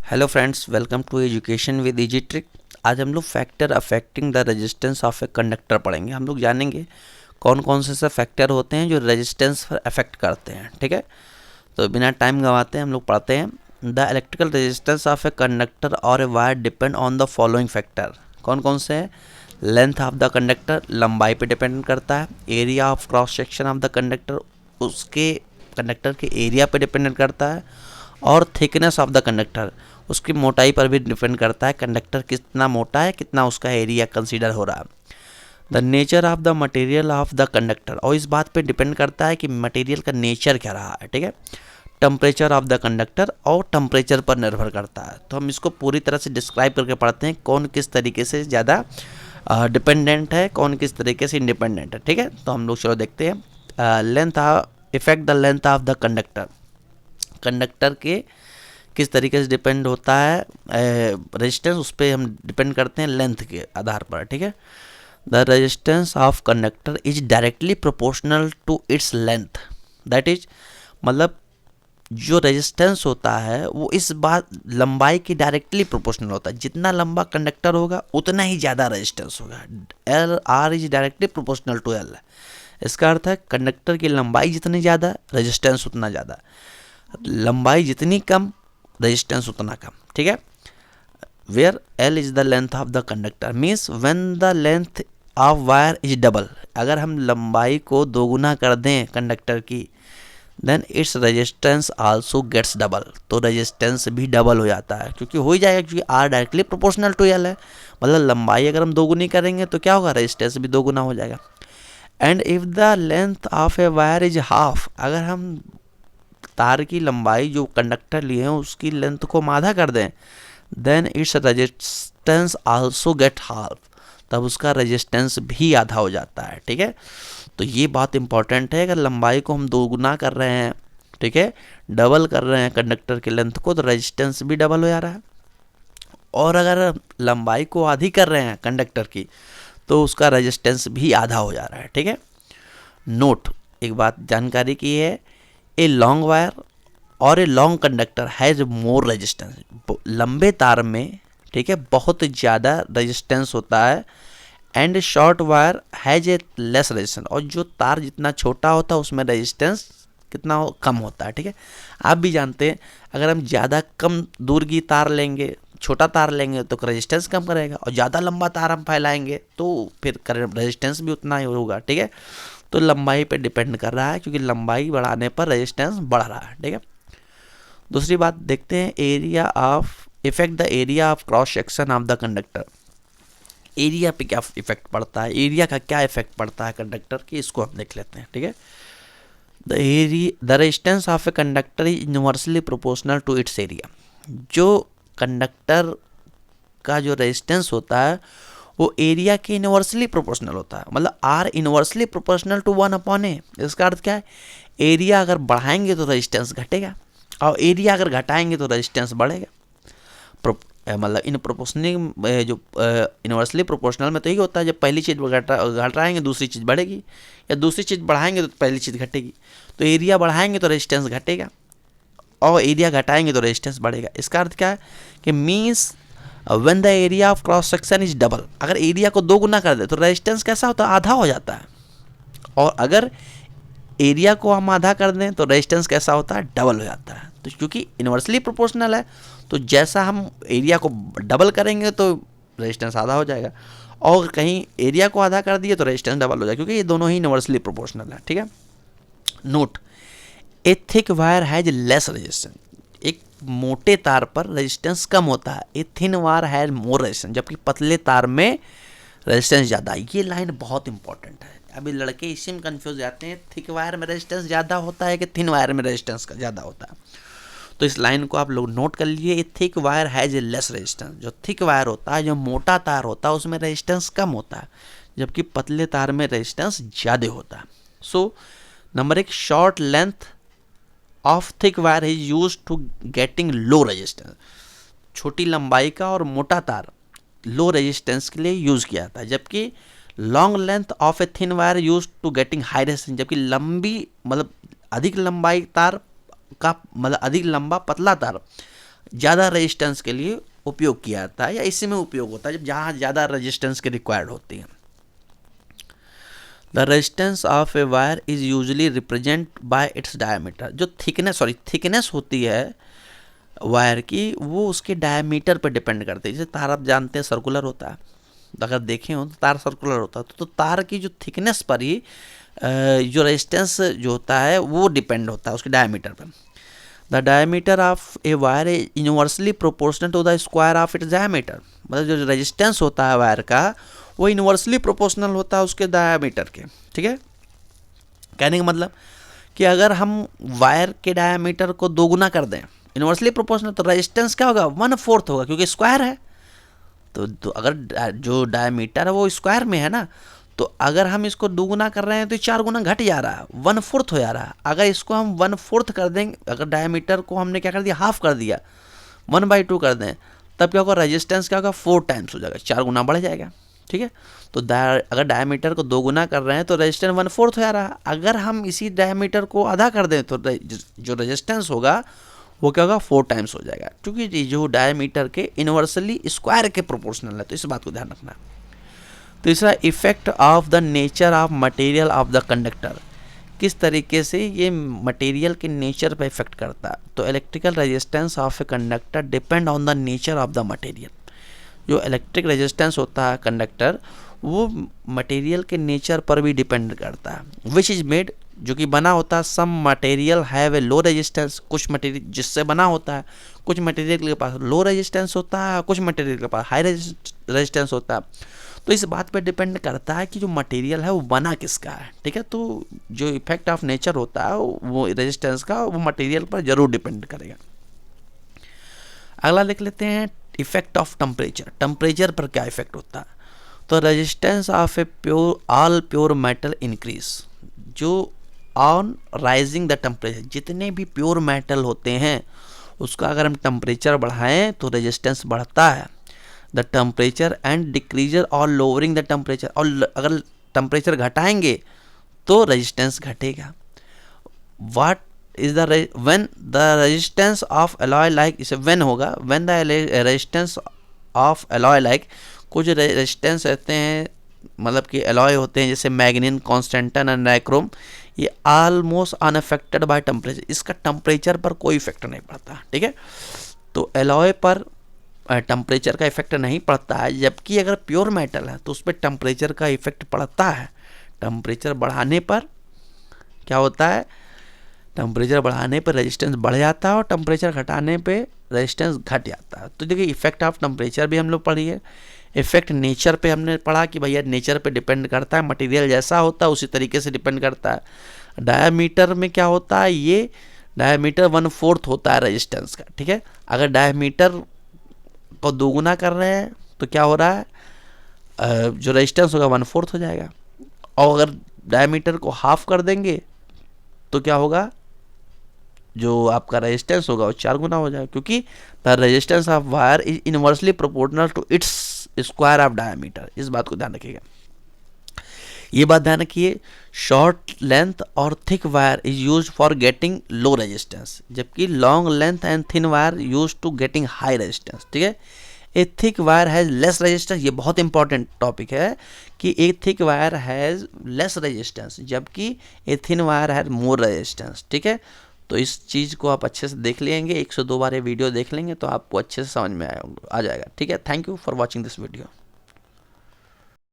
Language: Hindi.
Hello friends, welcome to education with easy trick. आज हम लोग factor affecting the resistance of a conductor पढ़ेंगे। हम लोग जानेंगे कौन कौन से फैक्टर होते हैं जो रेजिस्टेंस पर अफेक्ट करते हैं। ठीक है, तो बिना टाइम गंवाते हम लोग पढ़ते हैं। The electrical resistance of a conductor or a wire depend on the following factor. कौन कौन से हैं? लेंथ ऑफ द कंडक्टर, लंबाई पे डिपेंड करता है। Area of cross section of the conductor, उसके कंडक्टर के एरिया पे डिपेंड करता है। और थिकनेस ऑफ द कंडक्टर, उसकी मोटाई पर भी डिपेंड करता है। कंडक्टर कितना मोटा है, कितना उसका एरिया कंसीडर हो रहा है। The nature of the material of the conductor, और इस बात पे डिपेंड करता है कि मटेरियल का नेचर क्या रहा है। ठीक है, टेम्परेचर ऑफ द कंडक्टर, और टेम्परेचर पर निर्भर करता है। तो हम इसको पूरी तरह से डिस्क्राइब करके पढ़ते हैं, कौन किस तरीके से ज़्यादा डिपेंडेंट है, कौन किस तरीके से इंडिपेंडेंट है। ठीक है, तो हम लोग चलो देखते हैं। Length effect the length of the conductor, conductor के किस तरीके से डिपेंड होता है रेजिस्टेंस, उस पर हम डिपेंड करते हैं लेंथ के आधार पर। ठीक है, the resistance of conductor is directly proportional to its length. That is, मतलब जो रेजिस्टेंस होता है वो इस बात लंबाई की डायरेक्टली प्रोपोर्शनल होता है। जितना लंबा कंडक्टर होगा उतना ही ज़्यादा रेजिस्टेंस होगा। L R is directly proportional to L. इसका अर्थ है कंडक्टर की लंबाई जितनी ज़्यादा, रेजिस्टेंस उतना ज़्यादा। लंबाई जितनी कम, रेजिस्टेंस उतना कम। ठीक है, where L is the length of the conductor means when the length of wire is double. अगर हम लंबाई को दोगुना कर दें कंडक्टर की, then its resistance also gets double. तो रेजिस्टेंस भी डबल हो जाता है, क्योंकि हो ही जाएगा, क्योंकि R directly proportional to L है। मतलब लंबाई अगर हम दोगुनी करेंगे तो क्या होगा, रेजिस्टेंस भी दोगुना हो जाएगा। And if the length of a wire is half, अगर हम तार की लंबाई जो कंडक्टर लिए हैं उसकी लेंथ को हम आधा कर दें, then its resistance also get half, तब उसका रेजिस्टेंस भी आधा हो जाता है। ठीक है, तो ये बात इंपॉर्टेंट है। अगर लंबाई को हम दोगुना कर रहे हैं, ठीक है, डबल कर रहे हैं कंडक्टर की लेंथ को, तो रेजिस्टेंस भी डबल हो जा रहा है। और अगर लंबाई को आधी कर रहे हैं कंडक्टर की, तो उसका रेजिस्टेंस भी आधा हो जा रहा है। ठीक है, नोट, एक बात जानकारी की है, ए लॉन्ग वायर और a long conductor has more resistance. लंबे तार में, ठीक है, बहुत ज़्यादा रेजिस्टेंस होता है। And short wire has a less resistance, और जो तार जितना छोटा होता है उसमें रेजिस्टेंस कितना कम होता है। ठीक है, आप भी जानते हैं अगर हम ज़्यादा कम दूर की तार लेंगे, छोटा तार लेंगे तो रेजिस्टेंस कम करेगा, और ज़्यादा लंबा तार हम फैलाएंगे तो फिर रेजिस्टेंस भी उतना ही होगा। ठीक है, तो लंबाई पे डिपेंड कर रहा है, क्योंकि लंबाई बढ़ाने पर रेजिस्टेंस बढ़ रहा है। ठीक है, दूसरी बात देखते हैं, area of effect the area of cross section of the conductor. Area पे क्या इफेक्ट पड़ता है, एरिया का क्या इफेक्ट पड़ता है कंडक्टर की, इसको हम देख लेते हैं। ठीक है, the resistance of a conductor is universally proportional to its area. जो कंडक्टर का जो रेजिस्टेंस होता है वो एरिया के इनवर्सली प्रोपोर्शनल होता है। मतलब are inversely proportional to 1/a। इसका अर्थ क्या है, एरिया अगर बढ़ाएंगे तो रेजिस्टेंस घटेगा, और एरिया अगर घटाएंगे तो रेजिस्टेंस बढ़ेगा। मतलब इन प्रोपोर्शनल जो इनवर्सली प्रोपोर्शनल में तो यही होता है, जब पहली चीज़ घटाएंगे दूसरी चीज़ बढ़ेगी, या दूसरी चीज़ बढ़ाएंगे तो पहली चीज़ घटेगी। तो एरिया बढ़ाएंगे तो रेजिस्टेंस घटेगा, और एरिया घटाएंगे तो रेजिस्टेंस बढ़ेगा। इसका अर्थ क्या है कि means when the area of cross section is double, अगर एरिया को दो गुना कर दे तो रेजिस्टेंस कैसा होता है, आधा हो जाता है। और अगर एरिया को हम आधा कर दें तो रेजिस्टेंस कैसा होता है, डबल हो जाता है। तो क्योंकि इनवर्सली प्रोपोर्शनल है, तो जैसा हम एरिया को डबल करेंगे तो रेजिस्टेंस आधा हो जाएगा, और कहीं एरिया को आधा कर दिए तो रेजिस्टेंस डबल हो जाएगा, क्योंकि ये दोनों ही इनवर्सली प्रोपोर्शनल है। ठीक है, note, A thick wire has less resistance. एक मोटे तार पर रेजिस्टेंस कम होता है, ए thin wire has more resistance, जबकि पतले तार में रेजिस्टेंस ज़्यादा। ये लाइन बहुत इंपॉर्टेंट है। अभी लड़के इसी में कंफ्यूज जाते हैं, थिक वायर में रेजिस्टेंस ज़्यादा होता है कि थिन वायर में रेजिस्टेंस ज़्यादा होता है। तो इस लाइन को आप लोग नोट कर लीजिए, ए thick wire has a less resistance. जो थिक वायर होता है, जो मोटा तार होता है, उसमें रेजिस्टेंस कम होता है, जबकि पतले तार में रेजिस्टेंस ज़्यादा होता है। So number 1, short length of thick wire is use to getting low resistance. छोटी लंबाई का और मोटा तार लो रेजिस्टेंस के लिए यूज़ किया जाता है, जबकि long length of a thin wire use to getting high resistance. जबकि लंबी, मतलब अधिक लंबाई तार का, मतलब अधिक लंबा पतला तार ज़्यादा रेजिस्टेंस के लिए उपयोग किया जाता है, या इसी में उपयोग होता है जब जहाँ ज़्यादा रेजिस्टेंस की रिक्वायर्ड होती है। The resistance of a wire is usually represent by its diameter. जो थिकनेस होती है वायर की, वो उसके डायमीटर पर डिपेंड करती है। जैसे तार आप जानते हैं सर्कुलर होता है, अगर देखें हो तो तार सर्कुलर होता है, तो तार की जो थिकनेस पर ही जो रेजिस्टेंस जो होता है वो डिपेंड होता है उसके डायमीटर पर। The diameter of a wire is universally proportional to the square of its diameter. मतलब जो रेजिस्टेंस होता है वायर का वो यूनिवर्सली प्रोपोर्शनल होता है उसके डायमीटर के। ठीक है, कहने का मतलब कि अगर हम वायर के डायमीटर को दोगुना कर दें यूनिवर्सली प्रोपोर्शनल, तो रेजिस्टेंस क्या होगा, 1/4 होगा, क्योंकि स्क्वायर है। तो अगर जो डायमीटर है वो स्क्वायर में है ना, तो अगर हम इसको दोगुना कर रहे हैं तो 4 गुना घट जा रहा है, 1/4 हो जा रहा है। अगर इसको हम 1/4 कर देंगे, अगर डायमीटर को हमने क्या कर दिया, हाफ कर दिया, 1/2 कर दें, तब क्या होगा, रेजिस्टेंस क्या होगा, 4 टाइम्स हो जाएगा, 4 गुना बढ़ जाएगा। ठीक है, तो अगर डायमीटर को 2 गुना कर रहे हैं तो रेजिस्टेंस 1/4 हो जा रहा है। अगर हम इसी डायमीटर को आधा कर दें तो जो रेजिस्टेंस होगा वो क्या होगा, 4 टाइम्स हो जाएगा, क्योंकि जो डायमीटर के इन्वर्सली स्क्वायर के प्रोपोर्शनल है। तो इस बात को ध्यान रखना। तीसरा, effect of the nature of material of the conductor. किस तरीके से ये मटेरियल के नेचर पर इफेक्ट करता है। तो electrical resistance of a conductor depend on the nature of the material. जो इलेक्ट्रिक रेजिस्टेंस होता है कंडक्टर, वो मटेरियल के नेचर पर भी डिपेंड करता है। विच इज मेड, जो कि बना होता है, some material have a low resistance. कुछ मटेरियल जिससे बना होता है, कुछ मटेरियल के पास लो रेजिस्टेंस होता है, कुछ मटेरियल के पास हाई रेजिस्टेंस होता है। तो इस बात पर डिपेंड करता है कि जो मटेरियल है वो बना किसका है। ठीक है, तो जो इफेक्ट ऑफ नेचर होता है वो रेजिस्टेंस का, वो मटेरियल पर जरूर डिपेंड करेगा। अगला देख लेते हैं, इफेक्ट ऑफ टेम्परेचर। टेम्परेचर पर क्या इफेक्ट होता है। तो resistance of A all pure metal increase. जो ऑन राइजिंग द टेम्परेचर, जितने भी प्योर मेटल होते हैं उसका अगर हम टेम्परेचर बढ़ाएं तो रेजिस्टेंस बढ़ता है। द टेम्परेचर एंड डिक्रीजर और लोअरिंग द टेम्परेचर, और अगर टेम्परेचर घटाएंगे तो रेजिस्टेंस घटेगा। What is the when the resistance of alloy like, इसे व्हेन होगा, when the resistance of alloy like. कुछ रेजिस्टेंस रहते हैं, मतलब कि एलॉय होते हैं जैसे मैग्नीन, कॉन्स्टेंटन एंड नाइक्रोम, ये ऑलमोस्ट अनअफेक्टेड बाय टेम्परेचर। इसका टेम्परेचर पर कोई इफेक्ट नहीं पड़ता। ठीक है, तो एलॉय पर टेम्परेचर का इफेक्ट नहीं पड़ता है, जबकि अगर प्योर मेटल है तो उस पर टेम्परेचर का इफेक्ट पड़ता है। टेम्परेचर बढ़ाने पर क्या होता है, टेम्परेचर बढ़ाने पर रेजिस्टेंस बढ़ जाता है और टेम्परेचर घटाने पे रेजिस्टेंस घट जाता है। तो देखिए, इफेक्ट ऑफ टेम्परेचर भी हम लोग पढ़ी है। इफेक्ट नेचर पे हमने पढ़ा कि भैया नेचर पे डिपेंड करता है, मटेरियल जैसा होता है उसी तरीके से डिपेंड करता है। डायमीटर में क्या होता है, ये डायमीटर 1/4 होता है रेजिस्टेंस का। ठीक है, अगर डायमीटर को दोगुना कर रहे हैं तो क्या हो रहा है, जो रेजिस्टेंस होगा 1/4 हो जाएगा। और अगर डायमीटर को हाफ कर देंगे तो क्या होगा, जो आपका रेजिस्टेंस होगा वो 4 गुना हो जाएगा, क्योंकि the resistance of wire is inversely proportional to its square of diameter. इस बात को ध्यान रखिएगा, ये बात ध्यान रखिए। शॉर्ट लेंथ और thick wire is use for getting low resistance, जबकि long length and thin wire use to getting high resistance. ठीक है, a thick wire has less resistance, ये बहुत इंपॉर्टेंट टॉपिक है कि a thick wire has less resistance, जबकि a thin wire has more resistance. ठीक है, तो इस चीज़ को आप अच्छे से देख लेंगे, 102 बार ये वीडियो देख लेंगे तो आपको अच्छे से समझ में आ जाएगा। ठीक है, thank you for watching this video.